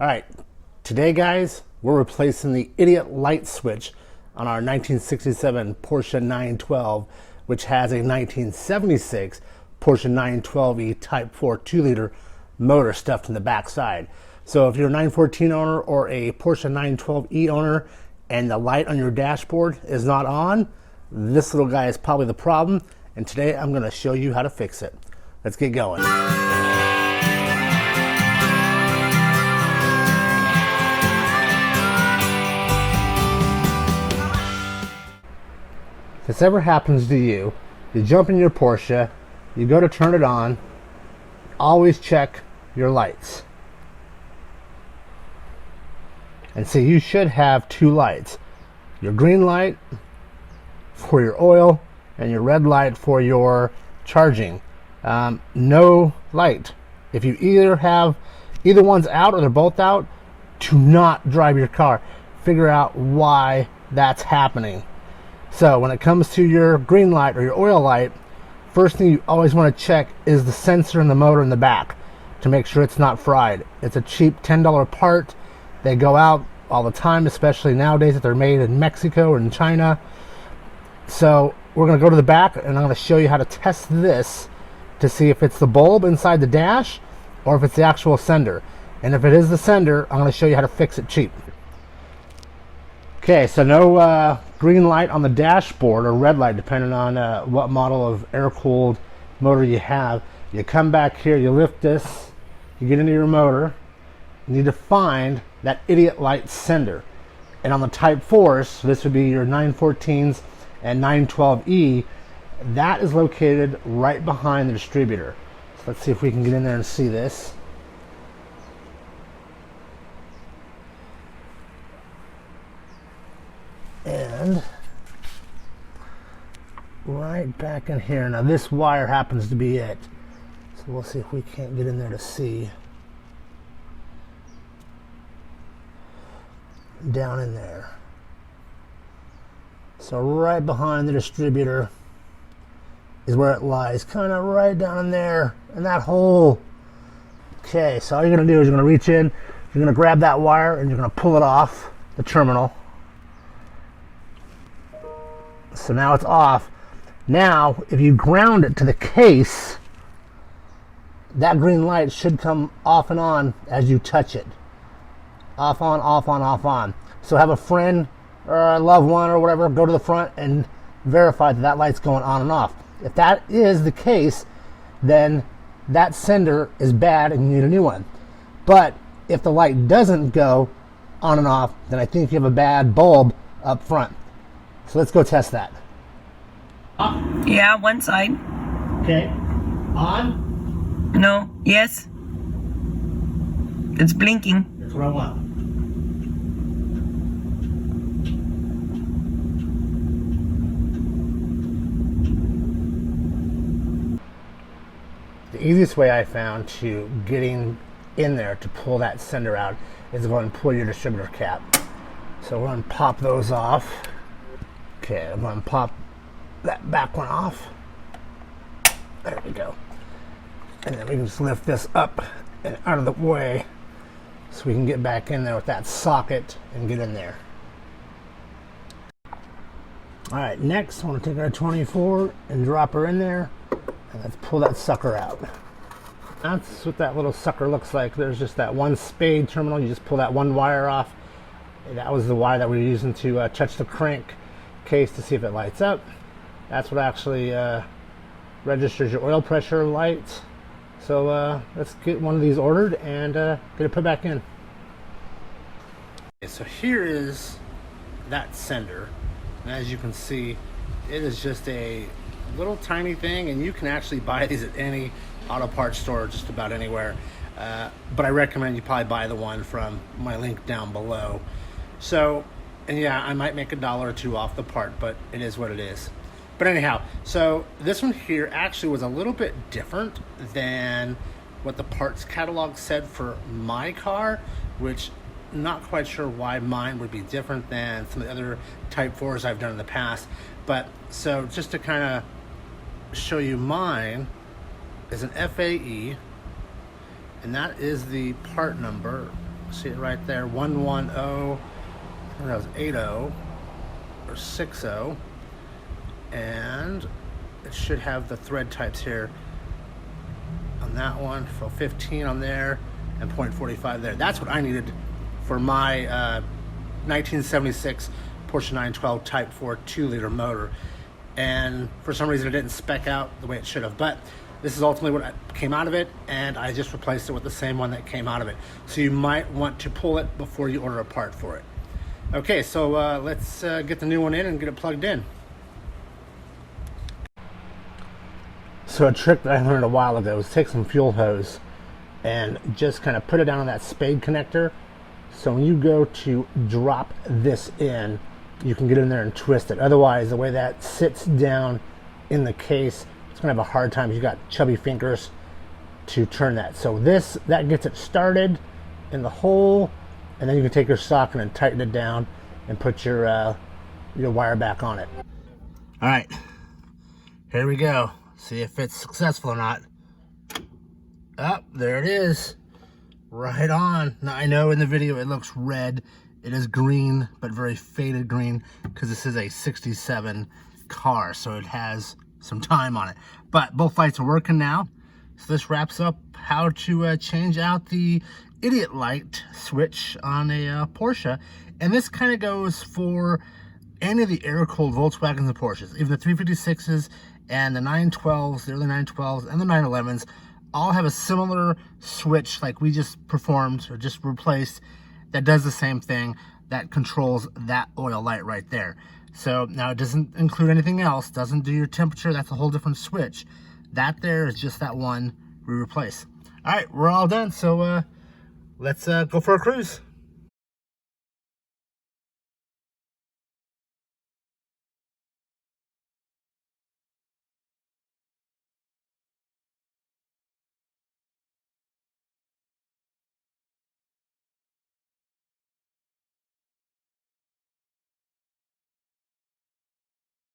All right, today guys, we're replacing the idiot light switch on our 1967 Porsche 912, which has a 1976 Porsche 912e Type 4 2-liter motor stuffed in the backside. So if you're a 914 owner or a Porsche 912e owner and the light on your dashboard is not on, this little guy is probably the problem, and today I'm going to show you how to fix it. Let's get going. If this ever happens to you, you jump in your Porsche, you go to turn it on, always check your lights. And so you should have two lights. Your green light for your oil and your red light for your charging. No light. If you either one's out or they're both out, do not drive your car. Figure out why that's happening. So when it comes to your green light or your oil light, first thing you always want to check is the sensor in the motor in the back to make sure it's not fried. It's a cheap $10 part. They go out all the time, especially nowadays that they're made in Mexico or in China. So we're going to go to the back and I'm going to show you how to test this to see if it's the bulb inside the dash or if it's the actual sender. And if it is the sender, I'm going to show you how to fix it cheap. Okay, so no green light on the dashboard, or red light depending on what model of air-cooled motor you have. You come back here, you lift this, you get into your motor, you need to find that idiot light sender. And on the Type 4s, so this would be your 914s and 912E, that is located right behind the distributor. So let's see if we can get in there and see this. And right back in here. Now this wire happens to be it. So we'll see if we can't get in there to see. Down in there. So right behind the distributor is where it lies. Kind of right down in there in that hole. Okay, so all you're going to do is you're going to reach in, you're going to grab that wire and you're going to pull it off the terminal. So now it's off. Now, if you ground it to the case, that green light should come off and on as you touch it. Off on, off on, off on. So have a friend or a loved one or whatever go to the front and verify that that light's going on and off. If that is the case, then that sender is bad and you need a new one. But if the light doesn't go on and off, then I think you have a bad bulb up front. So let's go test that. Yeah, one side. Okay. On? No. Yes. It's blinking. That's what I want. The easiest way I found to getting in there to pull that sender out is to go and pull your distributor cap. So we're going to pop those off. Okay, I'm going to pop that back one off. There we go. And then we can just lift this up and out of the way so we can get back in there with that socket and get in there. Alright, next I want to take our 24 and drop her in there and let's pull that sucker out. That's what that little sucker looks like. There's just that one spade terminal. You just pull that one wire off. That was the wire that we were using to touch the crank case to see if it lights up. That's what actually registers your oil pressure light. So let's get one of these ordered and get it put back in. Okay, so here is that sender, and as you can see, it is just a little tiny thing, and you can actually buy these at any auto parts store just about anywhere, but I recommend you probably buy the one from my link down below. So, and yeah, I might make $1 or $2 off the part, but it is what it is. But anyhow, so this one here actually was a little bit different than what the parts catalog said for my car, which I'm not quite sure why mine would be different than some of the other Type 4s I've done in the past. But so just to kind of show you, mine is an FAE, and that is the part number See it right there, 110, or that was 80 or 60, and it should have the thread types here on that one, for 15 on there, and 0.45 there. That's what I needed for my 1976 Porsche 912 Type 4 2-liter motor, and for some reason it didn't spec out the way it should have, but this is ultimately what came out of it, and I just replaced it with the same one that came out of it. So you might want to pull it before you order a part for it. Okay, so let's get the new one in and get it plugged in. So a trick that I learned a while ago is take some fuel hose and just kind of put it down on that spade connector. So when you go to drop this in, you can get in there and twist it. Otherwise, the way that sits down in the case, it's gonna have a hard time if you got chubby fingers to turn that. So that gets it started in the hole, and then you can take your socket and tighten it down and put your wire back on it. All right, here we go. See if it's successful or not. Oh, there it is. Right on. Now I know in the video it looks red. It is green, but very faded green, because this is a 67 car, so it has some time on it. But both lights are working now. So this wraps up how to change out the idiot light switch on a Porsche. And this kind of goes for any of the air-cooled Volkswagens and Porsches. Even the 356s and the 912s, the early 912s, and the 911s all have a similar switch like we just performed or just replaced that does the same thing, that controls that oil light right there. So now it doesn't include anything else, doesn't do your temperature, that's a whole different switch. That there is just that one we replace. All right, we're all done, so let's go for a cruise.